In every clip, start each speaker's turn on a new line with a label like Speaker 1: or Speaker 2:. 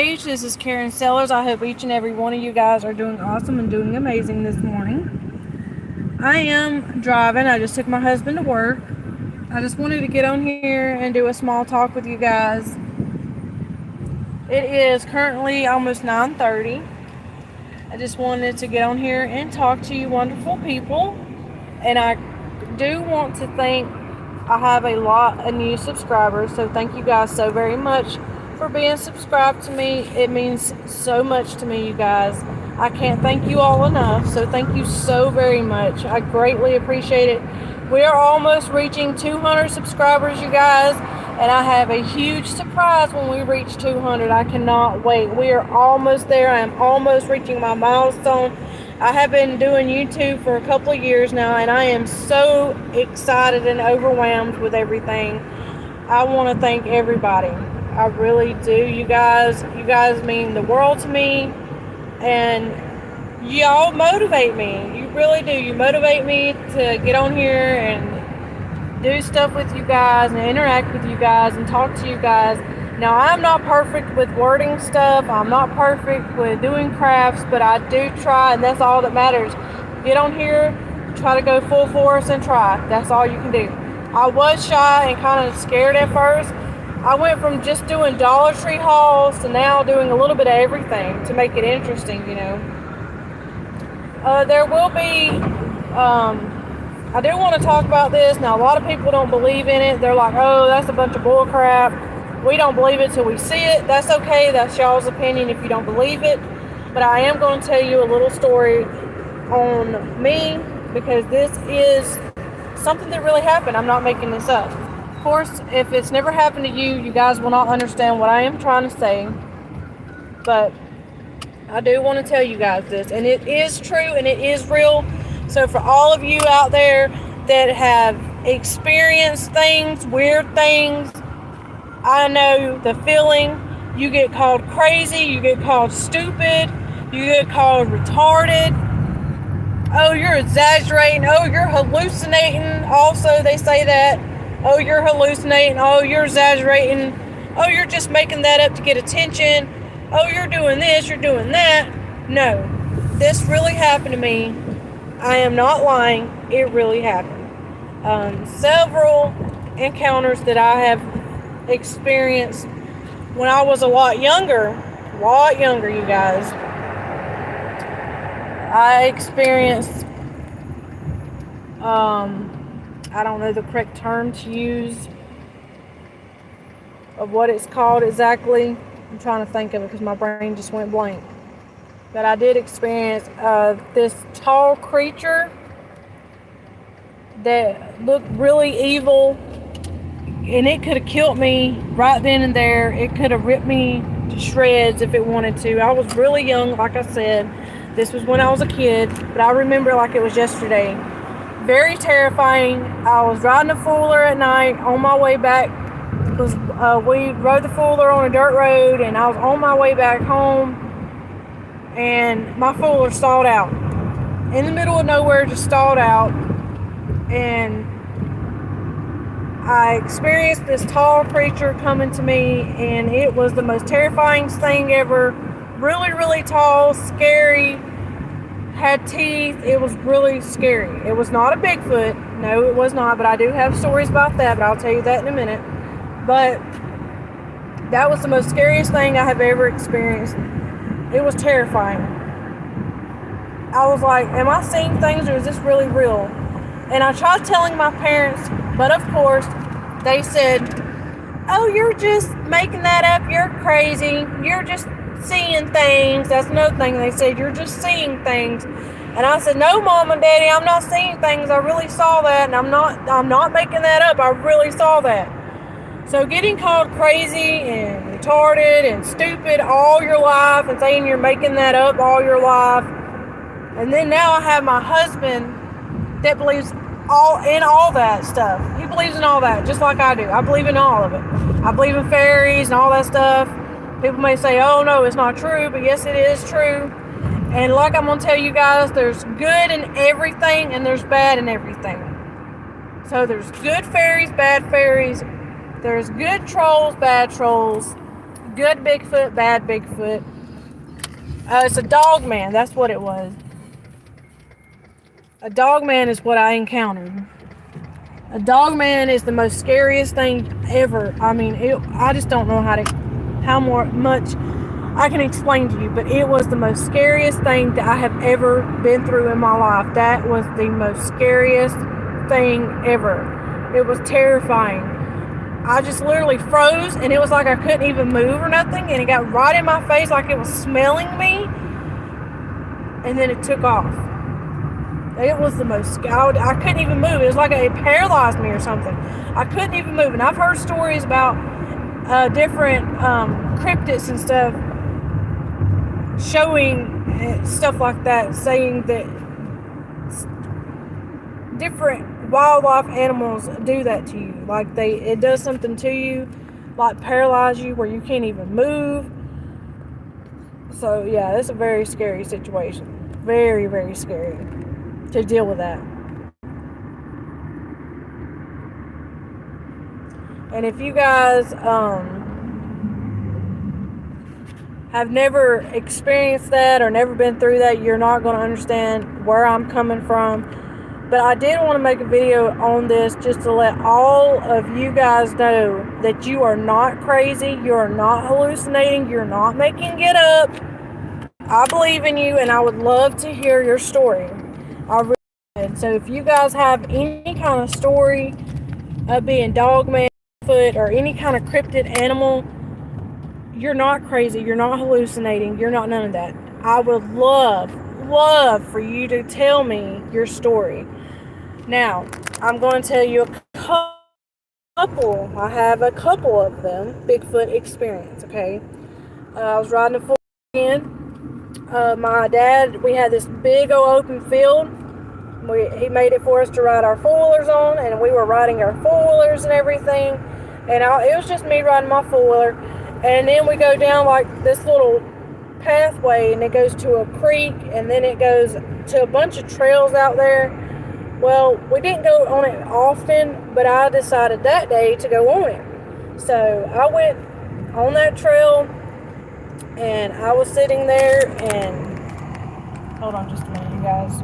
Speaker 1: page. This is Karen Sellers. I hope each and every one of you guys are doing awesome and doing amazing this morning. I am driving. I just took my husband to work. I just wanted to get on here and do a small talk with you guys. It is currently almost 9:30. I just wanted to get on here and talk to you wonderful people. And I do want to thank, I have a lot of new subscribers, so thank you guys so very much for being subscribed to me. It means so much to me, you guys. I can't thank you all enough, so thank you so very much. I greatly appreciate it. We are almost reaching 200 subscribers, you guys, and I have a huge surprise when we reach 200. I cannot wait. We are almost there. I am almost reaching my milestone. I have been doing YouTube for a couple of years now, and I am so excited and overwhelmed with everything. I want to thank everybody. I really do. You guys mean the world to me, and y'all motivate me. You really do. You motivate me to get on here and do stuff with you guys and interact with you guys and talk to you guys. Now, I'm not perfect with wording stuff. I'm not perfect with doing crafts, but I do try, and that's all that matters. Get on here, try to go full force and try. That's all you can do. I was shy and kind of scared at first. I went from just doing Dollar Tree hauls to now doing a little bit of everything to make it interesting, you know. There will be, I do want to talk about this. Now, a lot of people don't believe in it. They're like, oh, that's a bunch of bull crap. We don't believe it till we see it. That's okay. That's y'all's opinion if you don't believe it. But I am going to tell you a little story on me because this is something that really happened. I'm not making this up. Of course, if it's never happened to you, you guys will not understand what I am trying to say. But I do want to tell you guys this. And it is true and it is real. So for all of you out there that have experienced things, weird things, I know the feeling. You get called crazy, you get called stupid, you get called retarded. Oh, you're exaggerating. Oh, you're hallucinating. Also, they say that. Oh, you're hallucinating. Oh, you're exaggerating. Oh, you're just making that up to get attention. Oh, you're doing this, you're doing that. No, this really happened to me. I am not lying. It really happened. Several encounters that I have experienced when I was a lot younger, you guys. I experienced, I don't know the correct term to use of what it's called exactly. I'm trying to think of it because my brain just went blank. But I did experience this tall creature that looked really evil. And it could have killed me right then and there. It could have ripped me to shreds if it wanted to. I was really young, like I said. This was when I was a kid, but I remember like it was yesterday. Very terrifying. I was riding a Fuller at night on my way back. Because we rode the Fuller on a dirt road, and I was on my way back home, and my Fuller stalled out. In the middle of nowhere, just stalled out. And I experienced this tall creature coming to me, and it was the most terrifying thing ever. Really, really tall, scary, had teeth. It was really scary. It was not a Bigfoot. No, it was not, but I do have stories about that, but I'll tell you that in a minute. But that was the most scariest thing I have ever experienced. It was terrifying. I was like, am I seeing things or is this really real? And I tried telling my parents, but of course, they said, oh, you're just making that up. You're crazy. You're just seeing things. That's another thing they said. You're just seeing things. And I said, no, Mom and Daddy, I'm not seeing things. I really saw that. And I'm not making that up. I really saw that. So getting called crazy and retarded and stupid all your life and saying you're making that up all your life. And then now I have my husband that believes in all that stuff. He believes in all that, just like I do. I believe in all of it. I believe in fairies and all that stuff. People may say, oh no, it's not true, but yes, it is true. And like I'm going to tell you guys, there's good in everything and there's bad in everything. So there's good fairies, bad fairies. There's good trolls, bad trolls. good Bigfoot, bad Bigfoot. It's a dog man. That's what it was. A dog man is what I encountered. A dog man is the most scariest thing ever. I mean, I just don't know how much I can explain to you, but it was the most scariest thing that I have ever been through in my life. That was the most scariest thing ever. It was terrifying. I just literally froze, and it was like I couldn't even move or nothing, and it got right in my face like it was smelling me, and then it took off. It was the most, I couldn't even move. It was like it paralyzed me or something. I couldn't even move. And I've heard stories about different cryptids and stuff showing stuff like that, saying that different wildlife animals do that to you. Like it does something to you, like paralyze you where you can't even move. So yeah, it's a very scary situation. Very, very scary to deal with that. And if you guys have never experienced that or never been through that, you're not going to understand where I'm coming from. But I did want to make a video on this just to let all of you guys know that you are not crazy, you are not hallucinating, you're not making it up. I believe in you, and I would love to hear your story. I really did. So if you guys have any kind of story of being dogman, foot, or any kind of cryptid animal, you're not crazy, you're not hallucinating, you're not none of that. I would love for you to tell me your story. Now, I'm going to tell you a couple. I have a couple of them Bigfoot experience, okay? I was riding a full weekend. My dad, we had this big old open field. He made it for us to ride our four-wheelers on, and we were riding our four-wheelers and everything. And it was just me riding my four-wheeler. And then we go down like this little pathway, and it goes to a creek, and then it goes to a bunch of trails out there. Well, we didn't go on it often, but I decided that day to go on it. So I went on that trail, and I was sitting there, and hold on just a minute, you guys.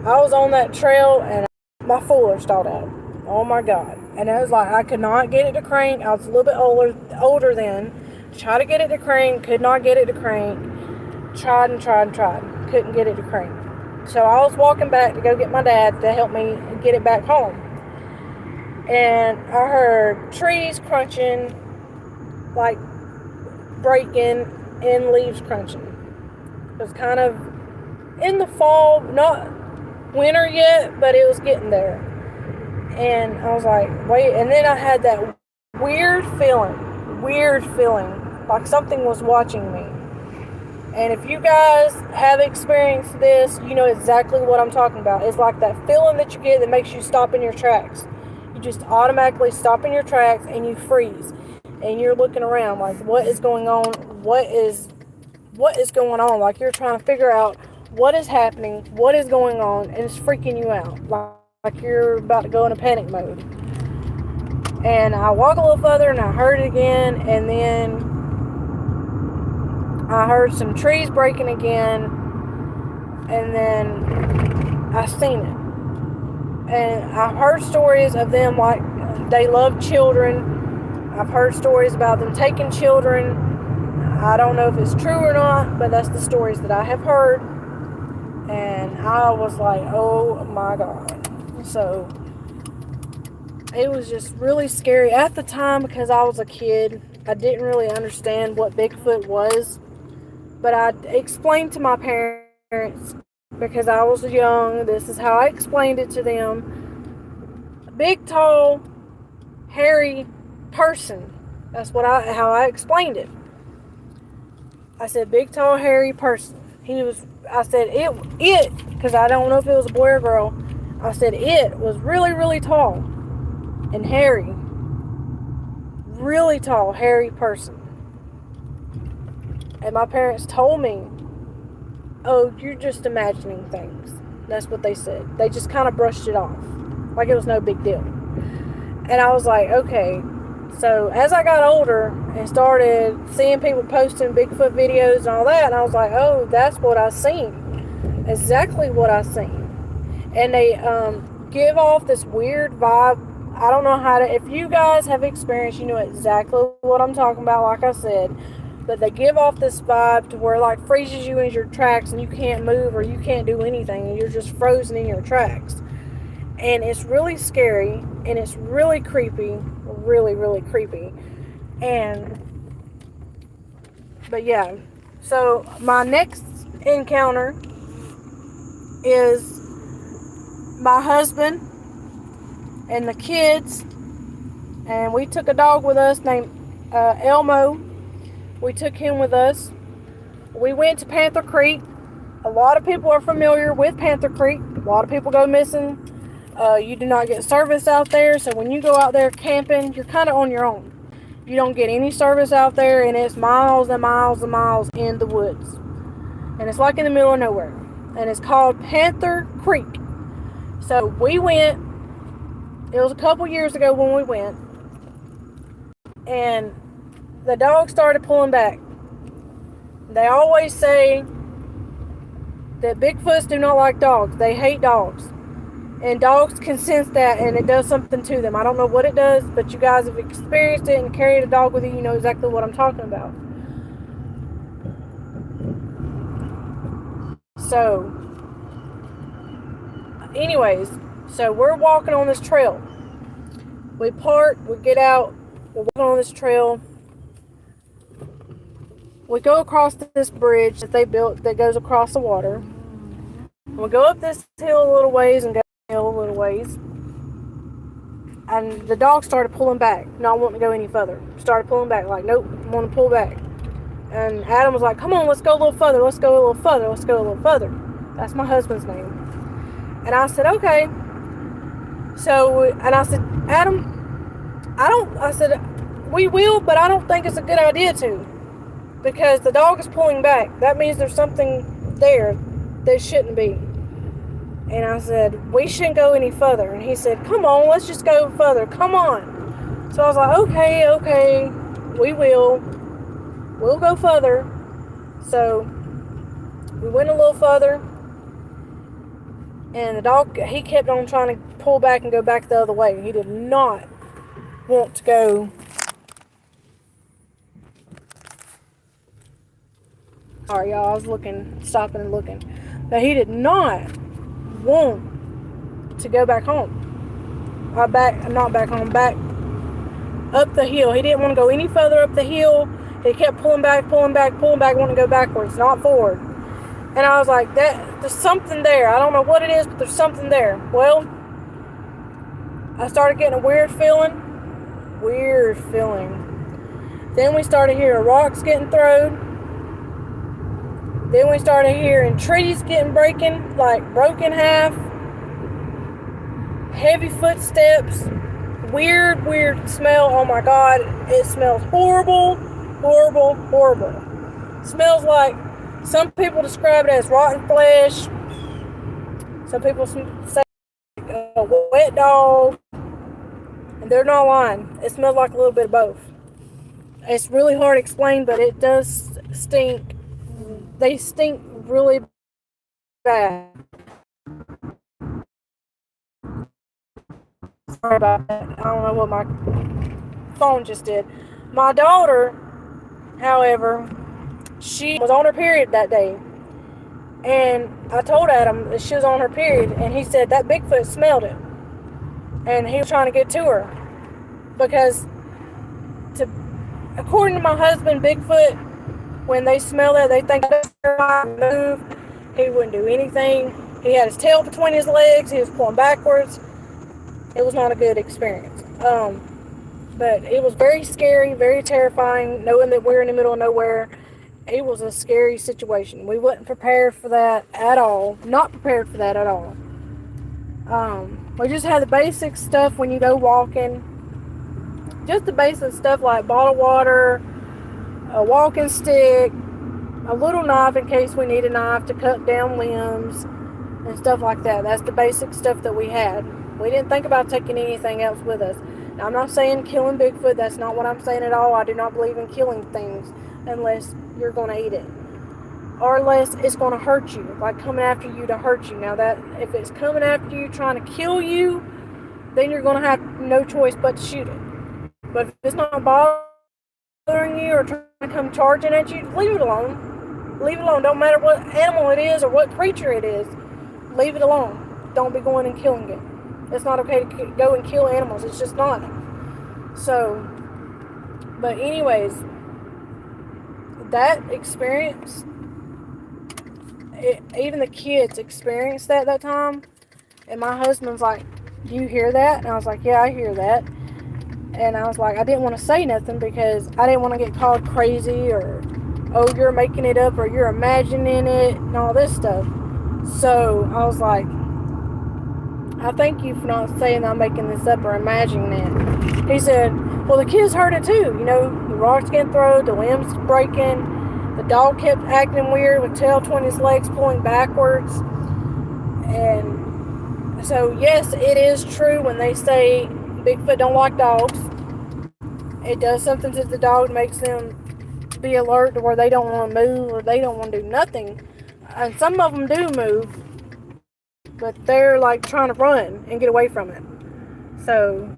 Speaker 1: I was on that trail, and my four-wheeler stalled out. Oh my God. And it was like I could not get it to crank. I was a little bit older then. Tried to get it to crank, could not get it to crank. Tried. Couldn't get it to crank. So I was walking back to go get my dad to help me get it back home. And I heard trees crunching, like breaking, and leaves crunching. It was kind of in the fall, not winter yet, but it was getting there. And I was like, wait, and then I had that weird feeling, like something was watching me. And if you guys have experienced this, you know exactly what I'm talking about. It's like that feeling that you get that makes you stop in your tracks. You just automatically stop in your tracks and you freeze. And you're looking around like, what is going on? What is going on? Like you're trying to figure out what is happening, what is going on, and it's freaking you out. Like you're about to go in a panic mode. And I walk a little further and I heard it again, and then I heard some trees breaking again, and then I seen it. And I've heard stories of them like they love children. I've heard stories about them taking children. I don't know if it's true or not, but that's the stories that I have heard. And I was like, oh my God. So it was just really scary at the time because I was a kid. I didn't really understand what Bigfoot was, but I explained to my parents because I was young. This is how I explained it to them. A big, tall, hairy person. That's how I explained it. I said, big, tall, hairy person. I said, it, because I don't know if it was a boy or girl. I said, it was really, really tall and hairy. Really tall, hairy person. And my parents told me, oh, you're just imagining things. That's what they said. They just kind of brushed it off. Like it was no big deal. And I was like, okay. So as I got older and started seeing people posting Bigfoot videos and all that, and I was like, oh, that's what I seen. Exactly what I seen. And they give off this weird vibe. I don't know how to, if you guys have experience, you know exactly what I'm talking about, like I said. But they give off this vibe to where like freezes you in your tracks and you can't move or you can't do anything and you're just frozen in your tracks. And it's really scary and it's really creepy. Really, really creepy. But yeah. So my next encounter is my husband and the kids, and we took a dog with us named Elmo. We took him with us. We went to Panther Creek. A lot of people are familiar with Panther Creek. A lot of people go missing. You do not get service out there, so when you go out there camping, you're kind of on your own. You don't get any service out there, and it's miles and miles and miles in the woods. And it's like in the middle of nowhere. And it's called Panther Creek. So we went. It was a couple years ago when we went. And the dog started pulling back. They always say that Bigfoots do not like dogs. They hate dogs. And dogs can sense that, and it does something to them. I don't know what it does, but you guys have experienced it and carried a dog with you. You know exactly what I'm talking about. So, anyways, so we're walking on this trail. We park, we get out, we're walking on this trail. We go across this bridge that they built that goes across the water. We go up this hill a little ways and go down a little ways. And the dog started pulling back, not wanting to go any further. Started pulling back, like, nope, I want to pull back. And Adam was like, come on, let's go a little further, let's go a little further, let's go a little further. That's my husband's name. And I said, okay. So, and I said, Adam, I said, we will, but I don't think it's a good idea to. Because the dog is pulling back. That means there's something there that shouldn't be. And I said, we shouldn't go any further. And he said, come on, let's just go further. Come on. So I was like, okay, we will. We'll go further. So we went a little further. And the dog, he kept on trying to pull back and go back the other way. He did not want to go. Sorry, y'all, I was stopping and looking. But he did not want to go back home. Back up the hill. He didn't want to go any further up the hill. He kept pulling back, wanting to go backwards, not forward. And I was like, there's something there. I don't know what it is, but there's something there. Well, I started getting a weird feeling. Then we started hearing rocks getting thrown. Then we started hearing trees getting broken half. Heavy footsteps. Weird smell. Oh my God. It smells horrible. Smells like, some people describe it as rotten flesh. Some people say a wet dog. And they're not lying. It smells like a little bit of both. It's really hard to explain, but it does stink. They stink really bad. Sorry about that. I don't know what my phone just did. My daughter, however, she was on her period that day. And I told Adam that she was on her period, and he said that Bigfoot smelled it. And he was trying to get to her. Because, according to my husband, Bigfoot, when they smell that, they think that's move. He wouldn't do anything. He had his tail between his legs. He was pulling backwards. It was not a good experience. But it was very scary, very terrifying, knowing that we're in the middle of nowhere. It was a scary situation. We wasn't prepared for that at all. Not prepared for that at all. We just had the basic stuff when you go walking. Just the basic stuff like bottled water, a walking stick, a little knife in case we need a knife to cut down limbs and stuff like that. That's the basic stuff that we had. We didn't think about taking anything else with us. Now, I'm not saying killing Bigfoot. That's not what I'm saying at all. I do not believe in killing things unless you're going to eat it. Or unless it's going to hurt you, like coming after you to hurt you. Now, that if it's coming after you trying to kill you, then you're going to have no choice but to shoot it. But if it's not bothering you or trying to come charging at you, leave it alone. Leave it alone. Don't matter what animal it is or what creature it is. Leave it alone. Don't be going and killing it. It's not okay to go and kill animals. It's just not. So, but anyways, that experience, even the kids experienced that time. And my husband's like, "Do you hear that?" And I was like, "Yeah, I hear that." And I was like, I didn't want to say nothing because I didn't want to get called crazy or, "Oh, you're making it up," or "You're imagining it," and all this stuff. So I was like, I thank you for not saying I'm making this up or imagining it. He said, "Well, the kids heard it too. You know, the rocks getting thrown, the limbs breaking. The dog kept acting weird with tail between his legs pulling backwards." And so, yes, it is true when they say Bigfoot don't like dogs. It does something to the dog, makes them be alert to where they don't want to move or they don't want to do nothing. And some of them do move, but they're like trying to run and get away from it. So,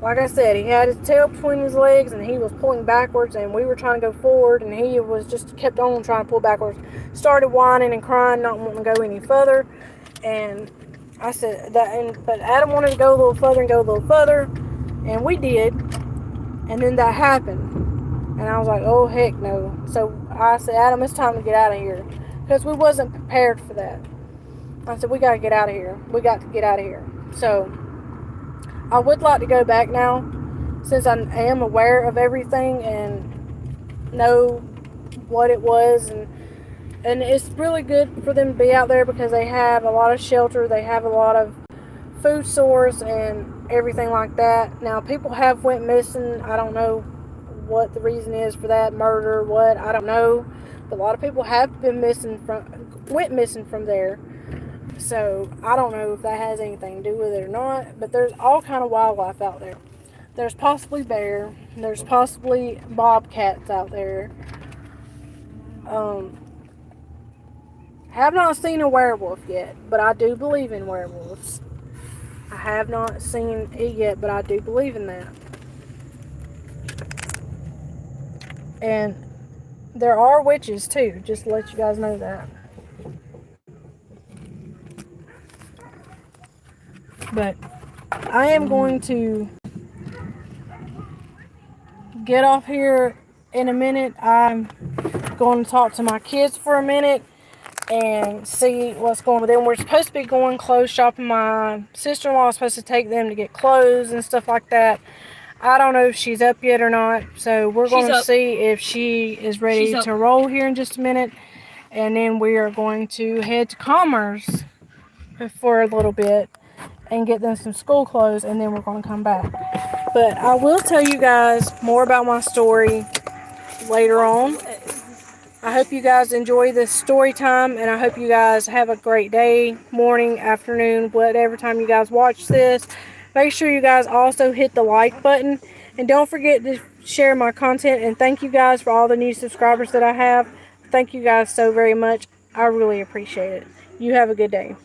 Speaker 1: like I said, he had his tail between his legs and he was pulling backwards, and we were trying to go forward and he was just kept on trying to pull backwards. Started whining and crying, not wanting to go any further. And I said that, but Adam wanted to go a little further and go a little further, and we did. And then that happened, and I was like, "Oh heck no!" So I said, "Adam, it's time to get out of here," because we wasn't prepared for that. I said, "We got to get out of here. We got to get out of here." So I would like to go back now, since I am aware of everything and know what it was, and it's really good for them to be out there because they have a lot of shelter, they have a lot of food source and everything like that. Now, people have went missing. I don't know what the reason is for that, murder, what, I don't know. But a lot of people have been went missing from there. So, I don't know if that has anything to do with it or not, but there's all kind of wildlife out there. There's possibly bear, there's possibly bobcats out there. Have not seen a werewolf yet, but I do believe in werewolves. I have not seen it yet, but I do believe in that. And there are witches too, just to let you guys know that. But I am going to get off here in a minute. I'm going to talk to my kids for a minute and see what's going on with them. We're supposed to be going clothes shopping. My sister-in-law is supposed to take them to get clothes and stuff like that. I don't know if she's up yet or not, so we're going to see if she is ready to roll here in just a minute. And then we are going to head to Commerce for a little bit and get them some school clothes, and then we're going to come back. But I will tell you guys more about my story later on. I hope you guys enjoy this story time, and I hope you guys have a great day, morning, afternoon, whatever time you guys watch this. Make sure you guys also hit the like button, and don't forget to share my content. And thank you guys for all the new subscribers that I have. Thank you guys so very much. I really appreciate it. You have a good day.